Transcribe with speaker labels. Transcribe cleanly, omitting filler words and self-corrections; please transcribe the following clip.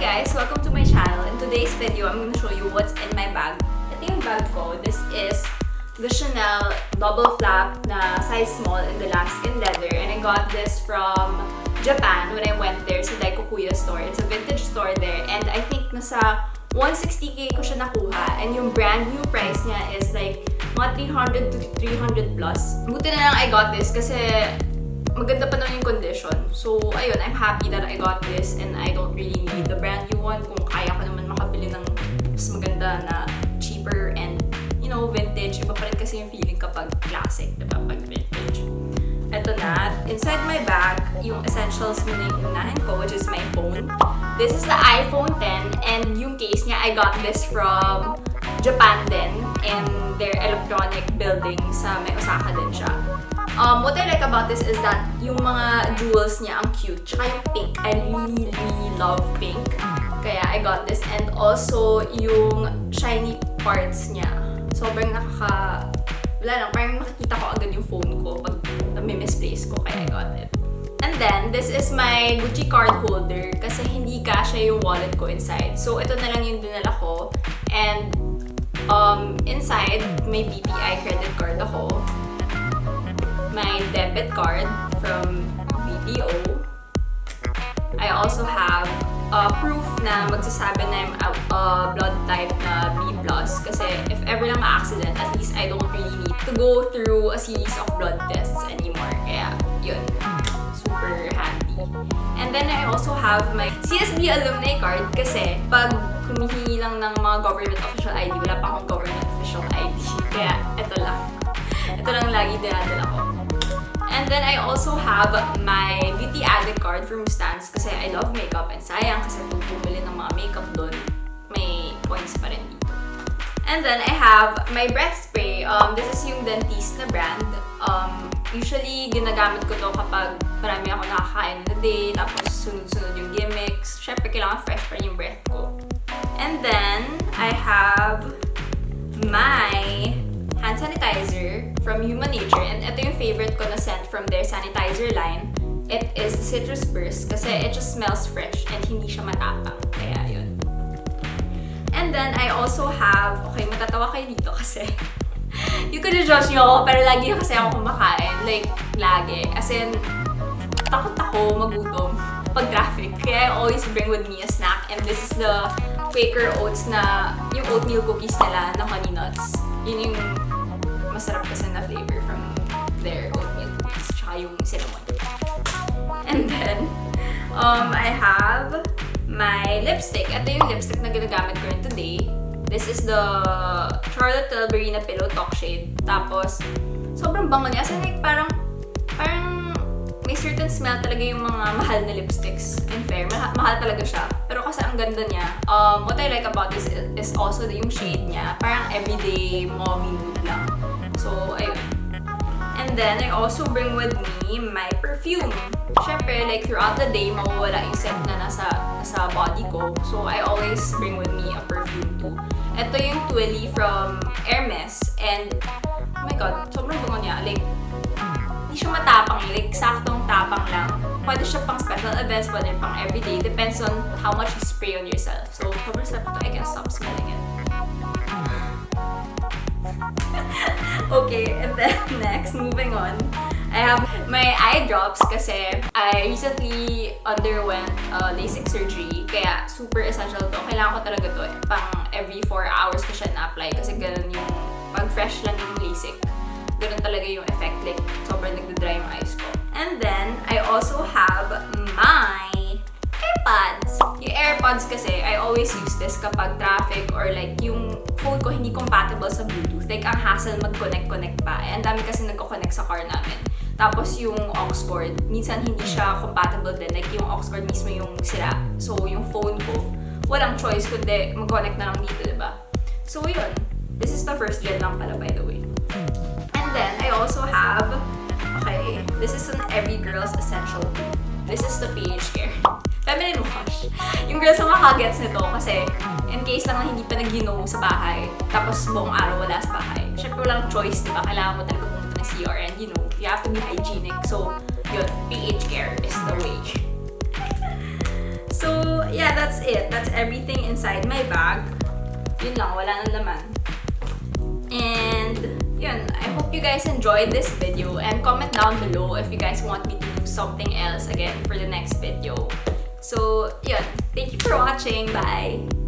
Speaker 1: guys! Welcome to my channel. In today's video, I'm going to show you what's in my bag. Ito yung bag ko. This is the Chanel double flap na size small in the lambskin leather. And I got this from Japan when I went there sa Daikokuya store. It's a vintage store there. And I think nasa 160k ko siya nakuha. And yung brand new price niya is like mga 300 to 300 plus. Buti na lang I got this kasi maganda pa naman yung condition. So, ayun, I'm happy that I got this and I don't really need the brand new one kung kaya ko naman makabili ng mas maganda na cheaper and, you know, vintage. Iba pa rin kasi yung feeling kapag classic, diba? Pag vintage. Ito na. Inside my bag, yung essentials muna yung unahin ko, which is my phone. This is the iPhone 10 and yung case niya, I got this from Japan din in their electronic building sa may Osaka din siya. What I like about this is that yung mga jewels niya ang cute. Tsaka yung pink. I really, really love pink. Kaya I got this. And also, yung shiny parts niya. Sobrang wala lang, parang makikita ko agad yung phone ko pag misplace ko. Kaya I got it. And then, this is my Gucci card holder kasi hindi kasya yung wallet ko inside. So, ito na lang yung dinala ko. And, inside, may BPI credit card ako. My debit card from BDO. I also have proof na magsasabi na I'm blood type na B+. Kasi if ever lang ma-accident, at least I don't really need to go through a series of blood tests anymore. Kaya, yun. Super handy. And then I also have my CSB alumni card kasi pag humihingi lang ng mga government official ID, wala pa akong government official ID. Kaya, ito lang. Ito lang lagi dinadala ko. And then I also have my beauty addict card from Stans kasi I love makeup and sayang kasi kung bumili ng mga makeup doon, may points pa rin dito. And then I have my breath spray. This is yung Dentiste na brand. Usually, ginagamit ko to kapag marami ako nakakain in the day, tapos sunod-sunod yung gimmicks. Syempre, kailangan fresh pa rin yung breath ko. And then, I have my hand sanitizer from Human Nature. And ito yung favorite ko na scent from their sanitizer line. It is the Citrus Burst kasi it just smells fresh and hindi siya matapang. Kaya yun. And then, I also have, okay, matatawa kayo dito kasi you could judge nyo ako, pero lagi kasi ako kumakain. Like, lagi. As in, takot ako magutom pag traffic. Kaya I always bring with me a snack. And this is the Quaker Oats na, yung oatmeal cookies nila na honey nuts. Yun yung masarap kasi na flavor from their oatmeal cookies. Tsaka yung cinnamon. And then, I have my lipstick. Ito yung lipstick na ginagamit ko rin today. This is the Charlotte Tilbury na Pillow Talk shade. Tapos, sobrang bango niya. Kasi like, parang may certain smell talaga yung mga mahal na lipsticks. In fair, mahal talaga siya. Pero kasi ang ganda niya. What I like about this is also yung shade niya. Parang everyday mauve nude lang. So, ayun. And then, I also bring with me my perfume. Siyempre, like throughout the day, mawawala yung scent na nasa body ko. So, I always bring with me a perfume too. Ito yung Twilly from Hermes. And, oh my god, sobrang bango niya. Like, hindi siya matapang. Like, saktong tapang lang. Pwede siya pang special events, pwede pang everyday. Depends on how much you spray on yourself. So, sobrang sarap ito. I can't stop smelling it. Okay, and then next, moving on. I have my eye drops kasi I recently underwent LASIK surgery. Kaya super essential to. Kailangan ko talaga to. Pang every 4 hours ko siya na-apply kasi ganun yung pag fresh lang yung LASIK. Ganun talaga yung effect. Like, sobrang nagda-dry yung eyes ko. And then, I also have my AirPods. Yung AirPods kasi, I always use this kapag traffic or like yung phone ko hindi compatible sa Bluetooth. Like, ang hassle mag-connect pa. Eh, ang dami kasi nagko-connect sa car namin. Tapos yung aux cord, minsan hindi siya compatible din. Like, yung aux cord mismo yung sira. So, yung phone ko, walang choice kundi mag-connect na lang dito, diba? So, yun. This is the first gen lang pala, by the way. And then, I also have, okay, this is an every girl's essential. This is the PH Care Feminine Wash. Yung girls na makagets nito kasi in case lang na hindi pa nag-ginom sa bahay, tapos buong araw wala sa bahay. Siyempre walang choice, di ba? Kailangan mo talaga pumunta ng CR and you know, you have to be hygienic. So, yun, PH Care is the way. So, yeah, that's it. That's everything inside my bag. Yun lang, wala nang laman. And yun, I hope you guys enjoyed this video and comment down below if you guys want me to do something else again for the next video. So yun, thank you for watching. Bye!